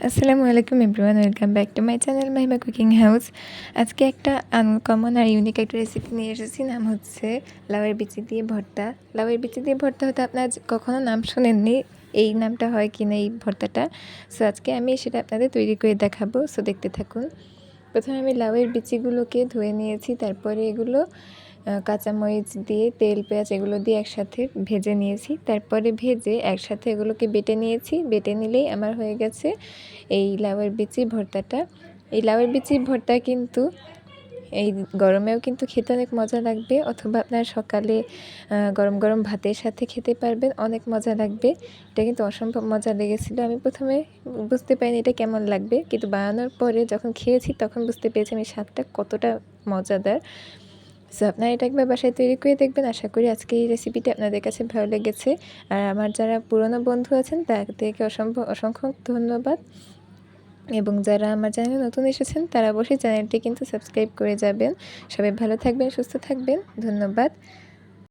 আসসালামু আলাইকুম everyone, welcome back to my channel Mahima cooking house. আজকে একটা আনকমন আর ইউনিক একটা রেসিপি নিয়ে এসেছি। নাম হচ্ছে লাউয়ের বিচি দিয়ে ভর্তা। লাউয়ের বিচি দিয়ে ভর্তা হয়তো আপনার কখনো নাম শোনেননি, এই নামটা হয় কি না এই ভর্তাটা। সো আজকে আমি সেটা আপনাদের তৈরি করে দেখাবো। সো দেখতে থাকুন। প্রথমে আমি লাউয়ের বিচিগুলোকে ধুয়ে নিয়েছি, তারপরে এগুলো কাঁচামরিচ দিয়ে তেল পেঁয়াজ এগুলো দিয়ে একসাথে ভেজে নিয়েছি। তারপরে ভেজে একসাথে এগুলোকে বেটে নিয়েছি। বেটে নিলেই আমার হয়ে গেছে এই লাউয়ের বিচি ভর্তাটা। এই লাউয়ের বিচি ভর্তা কিন্তু এই গরমেও কিন্তু খেতে অনেক মজা লাগবে, অথবা আপনার সকালে গরম গরম ভাতের সাথে খেতে পারবেন, অনেক মজা লাগবে। এটা কিন্তু অসম্ভব মজা লেগেছিলো। আমি প্রথমে বুঝতে পারিনি এটা কেমন লাগবে, কিন্তু বানানোর পরে যখন খেয়েছি তখন বুঝতে পেরেছি আমি স্বাদটা কতটা মজাদার। সো আপনারা এটা একবার বাসায় তৈরি করে দেখবেন। আশা করি আজকে এই রেসিপিটি আপনাদের কাছে ভালো লেগেছে। আর আমার যারা পুরনো বন্ধু আছেন তাদেরকে অসংখ্য ধন্যবাদ, এবং যারা আমার চ্যানেলে নতুন এসেছেন তারা অবশ্যই চ্যানেলটি কিন্তু সাবস্ক্রাইব করে যাবেন। সবাই ভালো থাকবেন, সুস্থ থাকবেন। ধন্যবাদ।